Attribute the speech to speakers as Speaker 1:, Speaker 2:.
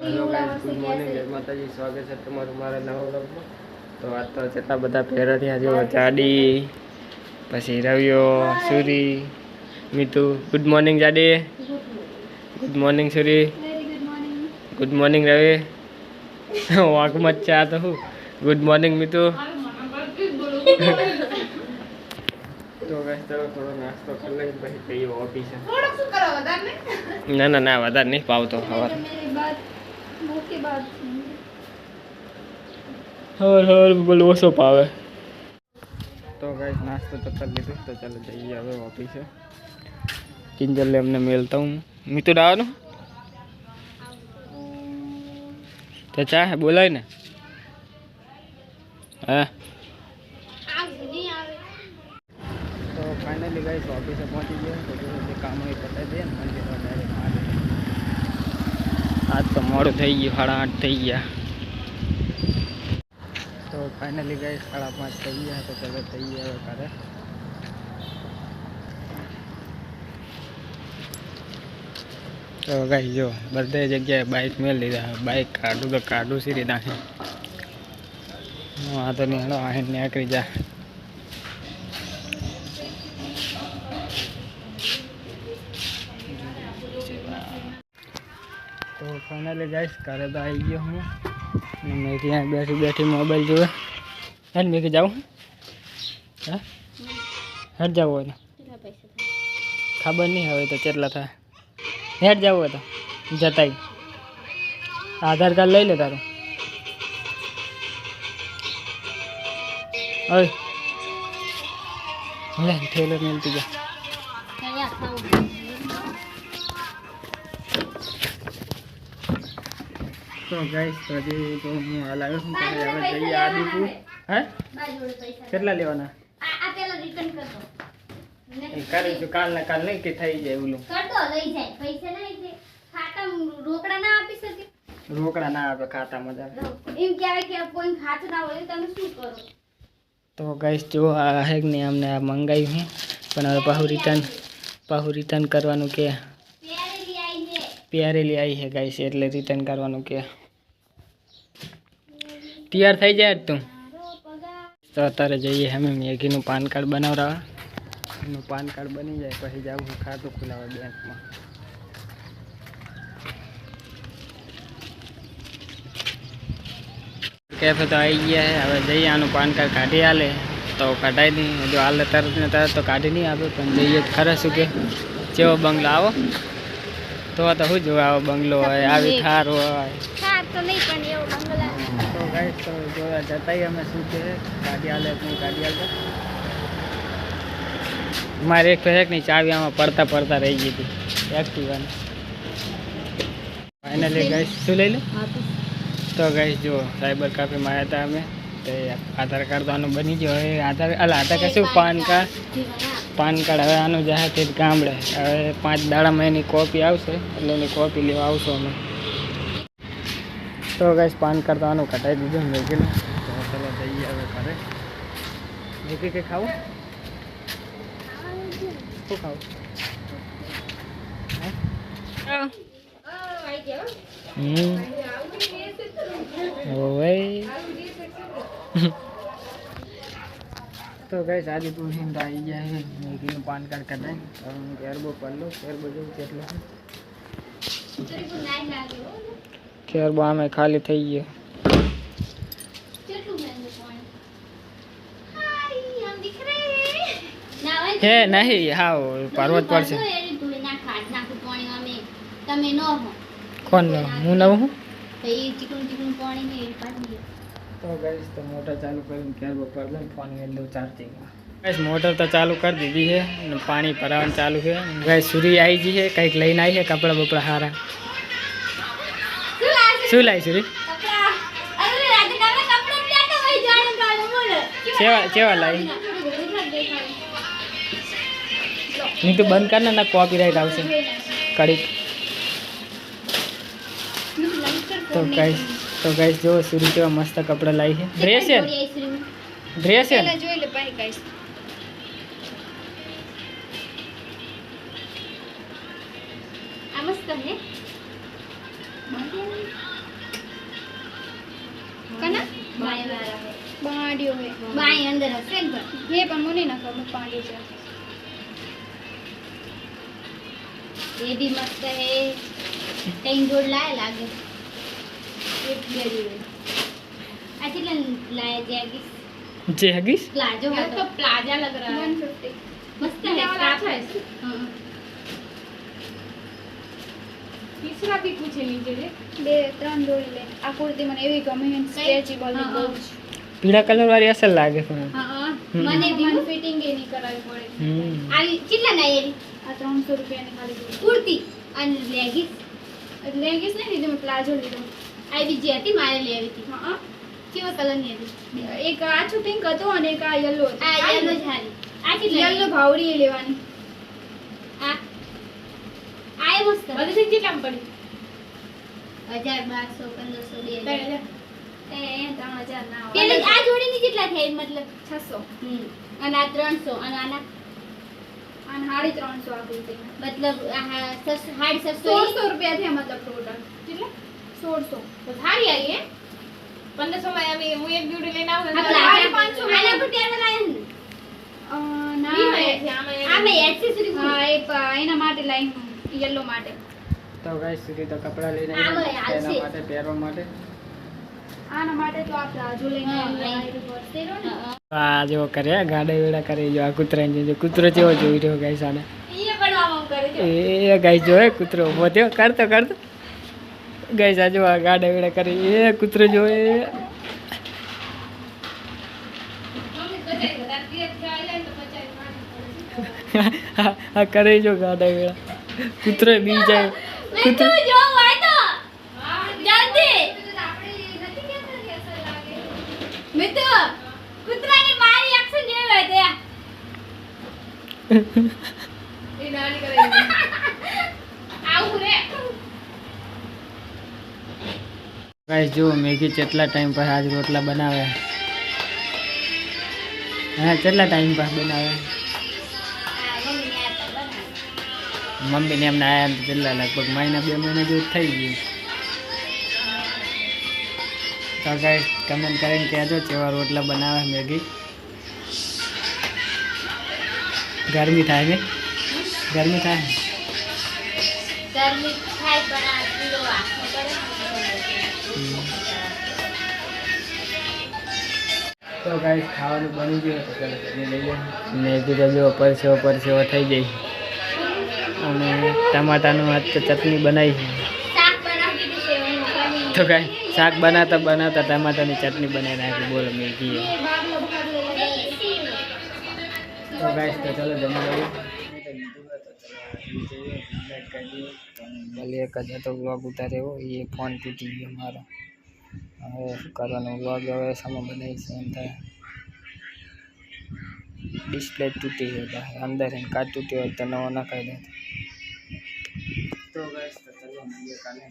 Speaker 1: Hello guys, good morning, જય માતાજી. સ્વાગત છે તમારું મારા નવા વ્લોગમાં. તો આજ તો જેટલા બધા પહેરા થયા જો જાડી, પછી રવિયો, સુરી, મીતુ. ગુડ મોર્નિંગ જાડી, ગુડ મોર્નિંગ સુરી, ગુડ મોર્નિંગ રવિ. વાંકમાં ચા તો હું ગુડ મોર્નિંગ મીતુ. તો ગાઈસ ચલો થોડો નાસ્તો કરી લઈએ પછી જઈએ ઓફિસે. ના વધારે નહીં પાવતો સવાર બોલો ઓછો પાવે. તો ગાઈસ નાસ્તો તો કરી લીધું, તો ચાલો જઈએ હવે ઓફિસે. કિંજલ એમને મેલતા હું. મીતુ ડાવાનું તો ચા હે બોલાય ને. હા તો ફાઇનલી ગાઈસ ઓફિસે પહોંચી ગયા. તો જે કામ હોય પતાવી દઈએ ને મંદિર ડાયરેક્ટ. આજ તો મોડું થઈ ગયું, 8:30 થઈ ગયા. તો ફાઇનલી ગાઈસ 5:30 થઈ ગયા. તો ચાલો જઈએ હવે ઘરે. તો ગાઈસ જો બધી જગ્યાએ બાઇક મેળ લીધા. બાઇક કાઢું તો કાઢું સીરી નાખે. આ તો નહીં આહીને નીકળી જા. તો ફાઇનલી ગાઈસ ઘરે તો આવી ગયો હું. મેં ત્યાં બેઠી મોબાઈલ જોવે. હેડ મેં જાઉં હા હેડ જવું હોય તો ખબર નહીં હવે તો કેટલા થાય. હેડ જવું હોય તો જતાય. આધાર કાર્ડ લઈ લે તારું. હવે ઠેલો મેળતી જા. તો ગાઈસ તો હજી તો હું હાલ આવ્યો છું. હવે જઈએ આદિપુર. હે કેટલા લેવાના? કરીશું કાલ ને કાલ નહીં કે થઈ જાય ઓલું. રોકડા ના આપે ખાતામાં. તો ગાઈસ જો આ હે ને અમને આ મંગાવ્યું છે, પણ હવે પાછું રિટર્ન કરવાનું કે પ્યારેલી આવી છે ગાઈસ, એટલે રિટર્ન કરવાનું કે. તૈયાર થઈ જાય તું તો અત્યારે જઈએ અમે મેગીનું પાન કાર્ડ બનાવડાવવા. એનું પાન કાર્ડ બની જાય પછી જાઉં હું ખાતું ખોલાવવા બેંકમાં. કેફે તો આવી ગયા છે. હવે જઈએ આનું પાન કાર્ડ કાઢી આલે તો કઢાઈ નહીં. જો હાલે તરત ને તરત તો કાઢી નહીં આપે, પણ જઈએ ખરા શું કે જેવો બંગલો આવો તો શું જોવા આવો બંગલો હોય, આવી થાર હોય તો ગાઈસ તો જોવા જતાય અમે શું છે ગાડી હાલે નહીં ગાડી હાલતા. મારે એક ફેક નહીં ચાવી આમાં પડતા રહી ગઈ હતી એક્ટિવાની. ફાઇનલી ગાઈસ શું લઈ લે. તો ગાઈસ જો સાયબર કાફેમાં આવ્યા હતા અમે. તો આધાર કાર્ડ તો આનું બની ગયો. હવે આધાર કાર્ડ શું પાન કાર્ડ હવે આનું જાય તે ગામડે. હવે 5 દાડામાં એની કોપી આવશે એટલે એની કોપી લેવા આવશો અમે. તો ગાઈસ પાન કાર્ડ તો આનું કઢાવી દીધું મેગીનું. તો ચલો જઈએ હવે ઘરે. મેગી કંઈ ખાવું? શું ખાવું? તો ગાઈસ આજે તું હિંદ આવી જાય મેગીનું પાન કાર્ડ કઢાય. હું કેરબો પર લો. કેરબો જોઉં કેટલો કેરબો આમે ખાલી થઈ ગયો. હે નહીં હા પર્વત પર છે. કોણ હું નવું હું તો ગાઈસ તો મોટર ચાલુ કરીને કેરબો પર લઈને ફોન મેળ દઉં ચાર્જિંગમાં. ગાઈસ મોટર તો ચાલુ કરી દીધી છે અને પાણી ભરાવાનું ચાલુ છે. ગાઈસ સુરી આવી ગઈ છે, કંઈક લઈને આવી છે કપડાં બપડા સારા. શું લાવી સુરી? કેવા લાવી? નહીં તો બંધ કર ને કોપીરાઇટ આવશે કડીક. તો ગાઈસ જો સુરી કેવા મસ્ત કપડા લાવી છે. ડ્રેસ છે જોઈ લે ભાઈ ગાઈસ. આ મસ્ત હે.
Speaker 2: बाएं वाला है
Speaker 3: बाडियो है
Speaker 2: बाएं अंदर है फ्रेंड पर
Speaker 3: ये पर मुझे ना खबर पाडियो છે
Speaker 2: ये भी मस्त है कहीं जोड़ लाया लागे ये प्यारी है अच्छी लाया जैगिस
Speaker 1: जे हगीस
Speaker 2: प्लाजो है तो प्लाजा लग रहा है
Speaker 3: 150
Speaker 2: मस्त है स्टाफ है हां
Speaker 3: तीसरा भी कुछ है नीचे रे બે ત્રણ જોડી લે આ કુર્તી મને એવી ગમે છે સ્ટ્રેચેબલ ની બહુ
Speaker 1: પીળા કલર વાળી અસલ લાગે પણ
Speaker 2: हां મને भी
Speaker 3: મને ફિટિંગ એ નહીં કરાવી પડે
Speaker 2: આવી કેટલા ના એવી
Speaker 3: આ 300 રૂપિયા ની ખાલી
Speaker 2: કુર્તી અને લેગિસ
Speaker 3: લેગીસ નહીં લીધું મેં પ્લાઝો લીધો
Speaker 2: આ બીજી હતી મારે લેવી હતી
Speaker 3: હા
Speaker 2: કેવા કલરની હતી
Speaker 3: એક આછું પિંક હતું અને એક આ યલો હતું
Speaker 2: આ યલો જ હારી આ કેટલા
Speaker 3: યલો ભાવડી એ લેવાની
Speaker 2: આ આ એ મસ્ત
Speaker 3: બધી થી કેટલામ પડી
Speaker 2: 1200 1500 2000
Speaker 3: એ 3000 ના
Speaker 2: પેલે આ જોડીની કેટલા થાય મતલબ
Speaker 3: 600
Speaker 2: અને આ 300 અને આના
Speaker 3: અને 350 આ કુર્તી
Speaker 2: મતલબ આ 750
Speaker 3: 1600 રૂપિયા થયા મતલબ ટોટલ કેટલા 1600
Speaker 2: તો સારી આવી હે
Speaker 3: 1500 માં આવી હું એક જોડી લઈને આવું
Speaker 2: આ 500 આના પર ત્યારે લાયા ને
Speaker 3: ના
Speaker 2: આમે એક્સેસરીઝ
Speaker 3: હા એના માટે લાઈન યલો માટે
Speaker 1: તો ગાઈસ સુધી તો કપડા લઈને
Speaker 2: આ ભાઈ
Speaker 1: એના
Speaker 2: હાલશે.
Speaker 1: માટે પહેરવા માટે
Speaker 3: આના માટે તો આ પ્લાઝો લઈને
Speaker 1: આ જેવો કરે ગાડા વેડા કરે જો આ કૂતરાને જો કૂતરો જેવો જોઈ રહ્યો ગાઈસ આને
Speaker 2: ઈ પણ આમ કરે છે
Speaker 1: એ ગાઈસ જો કૂતરો ઉભો થયો કરતો ગાઈસ આ જો આ ગાડા વેડા કરે એ કૂતરો જો એ આ કરે જો ગાડા વેડા કૂતરો બી જાય
Speaker 2: મેં તો જો આય તો જલ્દી મેં તો કૂતરાની મારી એક્શન જેવી હોય તે
Speaker 3: એ નાની કરે
Speaker 2: આવું રે
Speaker 1: ગાઈસ જો મેગી કેટલા ટાઈમ પર આજ રોટલા બનાવે હા કેટલા ટાઈમ પર બનાવે મમ્મીને એમને આયા તો કેટલા લગભગ મહિના 2 મહિના જેવું થઈ ગયું તો ગાઈસ કમેન્ટ કરીને કહેજો કેવા રોટલા બનાવે મેગી ગરમી થાય ને ગરમી થાય
Speaker 2: ગરમી થાય પણ આ કિલો આખો કરે
Speaker 1: તો ગાઈસ ખાવાનું બની ગયું તો ચાલો જમી લઈએ મેગી તો જો પરસેવો થઈ ગઈ અને ટમાટાનું આજ તો ચટણી બનાવી છે
Speaker 2: શાક બનાવી દીધું છે એનું
Speaker 1: તો કાંઈ શાક બનાવતા ટમાટાની ચટણી બનાવી નાખી બોલો મેગી તો ગાઈસ તો ચાલો જમી લઈએ ભલે એક જ હતો વ્લોગ ઉતાર્યો એ ફોન તૂટી ગયો મારો હવે શું કરવાનું વ્લોગ હવે સમય બનાવીશ એમ થાય ડિસ્પ્લે તૂટી ગયો અંદર કાચ તૂટી હોય તો નવો નખાઈ દે તો ગાઈસ તો ચાલો મળીએ કાલે